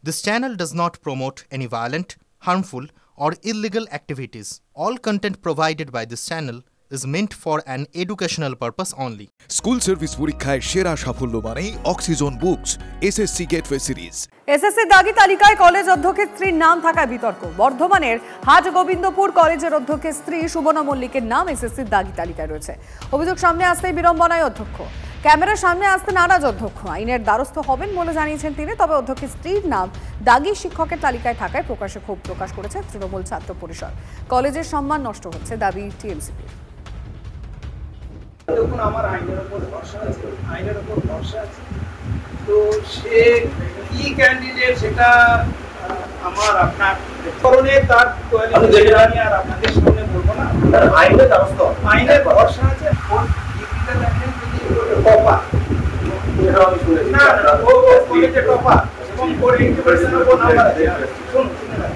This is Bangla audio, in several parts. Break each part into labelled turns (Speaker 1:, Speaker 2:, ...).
Speaker 1: This channel does not promote any violent, harmful, or illegal activities. All content provided by this channel is meant for an educational purpose only.
Speaker 2: School service পরীক্ষায় সেরা সাফল্য মানেই oxygen books SSC gateway series.
Speaker 3: SSC দাগি তালিকায় কলেজ অধ্যক্ষের স্ত্রীর নাম থাকায় বিতর্ক। বর্ধমানের হাট গোবিন্দপুর কলেজের অধ্যক্ষের স্ত্রী সুবর্ণা মল্লিকের নাম এসএসসির দাগি তালিকায় রয়েছে। অভিযোগ সামনে আসতেই বিড়ম্বনায় অধ্যক্ষ। ক্যামেরার সামনে আসতে নারাজ অধ্যক্ষ। আইনের দ্বারস্থ হবেন বলে জানিয়েছেন তিনি। তবে অধ্যক্ষের স্ত্রীর নাম দাগি শিক্ষকের তালিকায় থাকায় প্রকাশ্যে ক্ষোভ প্রকাশ করেছে তৃণমূল ছাত্র পরিষদ। কলেজের সম্মান নষ্ট হচ্ছে দাবি টিএমসিপি।
Speaker 4: দেখুন, আমার আইনের উপর ভরসা আছে, তো সে কি ক্যান্ডিডেট সেটা আমার আপনার কারণে তার কোয়ালিফিকেশন আর আপনাদের সামনে বলবো না। আইনের দ্বারস্থ, আইনের ভরসা আছে। কোন ডিগ্রিটা দেখেন যদি টপার, আমি শুনেছি না ও কলেজে টপার এবং ওর 80% এর উপর নাম্বার আছে। শুনুন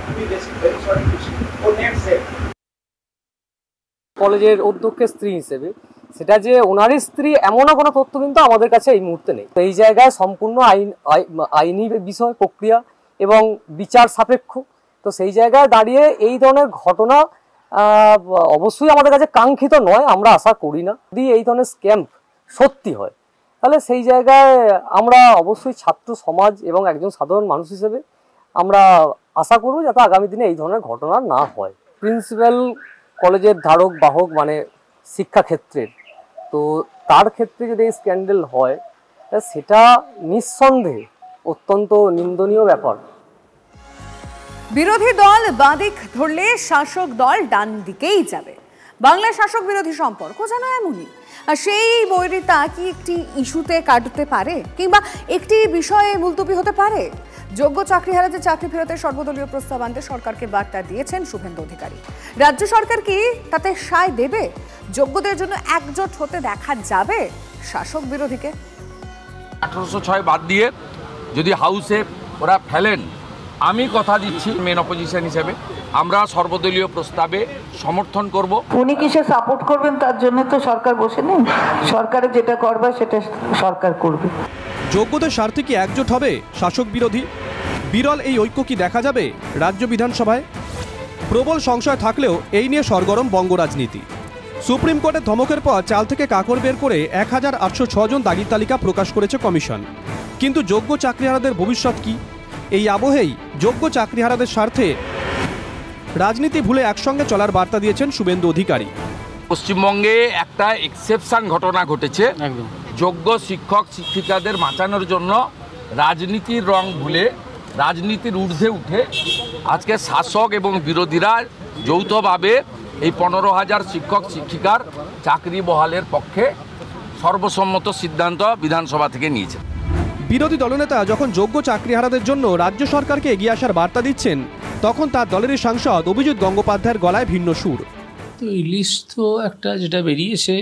Speaker 4: আমি ভেরি সরি, ও নেক্সট সেট
Speaker 5: কলেজের অধ্যক্ষের স্ত্রী হিসেবে সেটা যে ওনারই স্ত্রী এমনও কোনো তথ্য কিন্তু আমাদের কাছে এই মুহূর্তে নেই। তো এই জায়গায় সম্পূর্ণ আইনি বিষয় প্রক্রিয়া এবং বিচার সাপেক্ষ। তো সেই জায়গায় দাঁড়িয়ে এই ধরনের ঘটনা অবশ্যই আমাদের কাছে কাঙ্ক্ষিত নয়, আমরা আশা করি না। যদি এই ধরনের স্ক্যাম সত্যি হয় তাহলে সেই জায়গায় আমরা অবশ্যই ছাত্র সমাজ এবং একজন সাধারণ মানুষ হিসেবে আমরা আশা করব যাতে আগামী দিনে এই ধরনের ঘটনা না হয়। প্রিন্সিপাল কলেজের ধারক বাহক মানে শিক্ষাক্ষেত্রের, তো তার ক্ষেত্রে যদি এই স্ক্যান্ডেল হয় সেটা নিঃসন্দেহে অত্যন্ত নিন্দনীয় ব্যাপার।
Speaker 3: বিরোধী দল বাঁদিক ধরলে শাসক দল ডান দিকেই যাবে। বাংলায় শাসক বিরোধী সম্পর্ক যেন এমনই। আর সেই বৈরিতা কি একটি ইস্যুতে কাটতে পারে কিংবা একটি বিষয়ে মুলতবি হতে পারে? যোগ্য চাকরিহারাদের চাকরি ফেরতের সর্বদলীয় প্রস্তাব আনতে সরকারকে বার্তা দিয়েছেন শুভেন্দু অধিকারী। রাজ্য সরকার কি তাতে সায় দেবে? যোগ্যদের জন্য একজোট হতে দেখা যাবে শাসক বিরোধীকে?
Speaker 6: 1806 বাদ দিয়ে যদি হাউসে ওরা ফেলেন, আমি কথা দিচ্ছি মেন অপোজিশন হিসেবে আমরা সর্বদলীয় প্রস্তাবে সমর্থন করব।
Speaker 7: উনি কিসে সাপোর্ট করবেন তার জন্য তো সরকার বসে নেই। সরকারে যেটা করবে সেটা সরকার করবে।
Speaker 8: যোগ্যদের স্বার্থে কি একজোট হবে শাসক বিরোধী? বিরল এই ঐক্য কি দেখা যাবে রাজ্য বিধানসভায়? প্রবল সংশয় থাকলেও এই নিয়ে সরগরম বঙ্গ রাজনীতি। সুপ্রিম কোর্টের ধমকের পর চাল থেকে কাকড় বের করে 1806 জন দাগির তালিকা প্রকাশ করেছে কমিশন। কিন্তু যোগ্য চাকরিহারাদের ভবিষ্যৎ কি? এই আবহেই যোগ্য চাকরিহারাদের স্বার্থে রাজনীতি ভুলে একসঙ্গে চলার বার্তা দিয়েছেন শুভেন্দু অধিকারী।
Speaker 6: পশ্চিমবঙ্গে একটা এক্সেপশন ঘটনা ঘটেছে। যোগ্য শিক্ষক শিক্ষিকাদের বাঁচানোর জন্য রাজনীতির রং ভুলে রাজনীতির ঊর্ধ্বে উঠে আজকে শাসক এবং বিরোধীরা যৌথভাবে এই 15,000 শিক্ষক শিক্ষিকার চাকরি বহালের পক্ষে সর্বসম্মত সিদ্ধান্ত বিধানসভা থেকে নিয়েছে।
Speaker 8: বিরোধী দলনেতা যখন যোগ্য চাকরিহারাদের জন্য রাজ্য সরকারকে এগিয়ে আসার বার্তা দিচ্ছেন, তখন তার দলেরই সাংসদ অভিজিৎ গঙ্গোপাধ্যায়ের গলায় ভিন্ন সুর।
Speaker 9: তো এই লিস্ট তো একটা যেটা বেরিয়েছে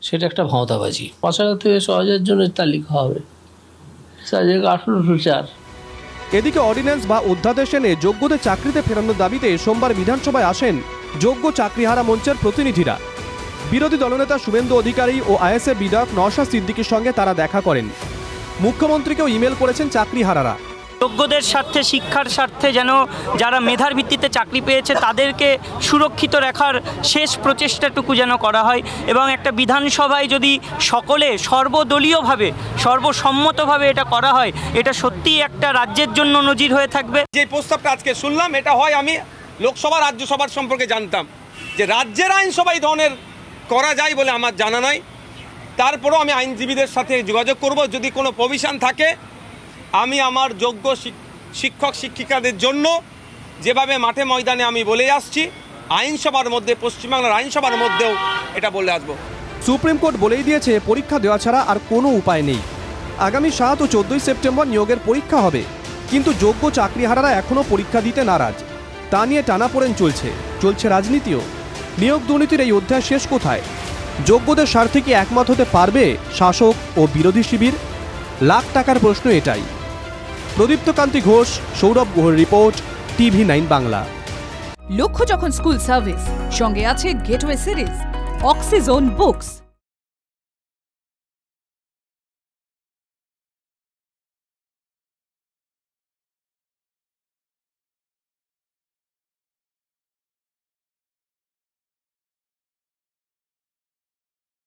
Speaker 9: সেটা একটা ভাঁওতাবাজি। 5,000 থেকে 6,000 জনের তালিকা হবে, 1804।
Speaker 8: এদিকে অর্ডিন্যান্স বা অধ্যাদেশ এনে যোগ্যদের চাকরিতে ফেরানোর দাবিতে সোমবার বিধানসভায় আসেন যোগ্য চাকরিহারা মঞ্চের প্রতিনিধিরা। বিরোধী দলনেতা শুভেন্দু অধিকারী ও আইএসএফ বিধায়ক নওশাদ সিদ্দিকীর সঙ্গে তারা দেখা করেন। মুখ্যমন্ত্রীকেও ইমেল করেছেন চাকরিহারারা।
Speaker 10: যোগ্যদের স্বার্থে, শিক্ষার স্বার্থে যেন যারা মেধার ভিত্তিতে চাকরি পেয়েছে তাদেরকে সুরক্ষিত রাখার শেষ প্রচেষ্টাটুকু যেন করা হয় এবং একটা বিধানসভায় যদি সকলে সর্বদলীয়ভাবে সর্বসম্মতভাবে এটা করা হয়, এটা সত্যিই একটা রাজ্যের জন্য নজির হয়ে থাকবে।
Speaker 11: যে প্রস্তাবটা আজকে শুনলাম এটা হয় আমি লোকসভা রাজ্যসভার সম্পর্কে জানতাম, যে রাজ্যের আইনসভা এই ধরনের করা যায় বলে আমার জানা নাই। তারপরেও আমি আইনজীবীদের সাথে যোগাযোগ করব, যদি কোনো প্রভিশন থাকে আমি আমার যোগ্য শিক্ষক শিক্ষিকাদের জন্য যেভাবে মাঠে ময়দানে আমি বলে আসছি, আইনসভার মধ্যে, পশ্চিমবাংলার আইনসভার মধ্যেও এটা বলে আসবো।
Speaker 8: সুপ্রিম কোর্ট বলেই দিয়েছে পরীক্ষা দেওয়া ছাড়া আর কোনো উপায় নেই। আগামী 7 ও 14 সেপ্টেম্বর নিয়োগের পরীক্ষা হবে, কিন্তু যোগ্য চাকরিহারারা এখনও পরীক্ষা দিতে নারাজ। তা নিয়ে টানাপোড়েন চলছে রাজনীতিও। নিয়োগ দুর্নীতির এই অধ্যায় শেষ কোথায়? যোগ্যদের স্বার্থে কি একমত হতে পারবে শাসক ও বিরোধী শিবির? লাখ টাকার প্রশ্ন এটাই। প্রদীপ্ত কান্তি ঘোষ, সৌরভ গুহর রিপোর্ট, TV9 বাংলা।
Speaker 12: লক্ষ্য যখন স্কুল সার্ভিস, সঙ্গে আছে গেটওয়ে সিরিজ, অক্সিজন বুকস।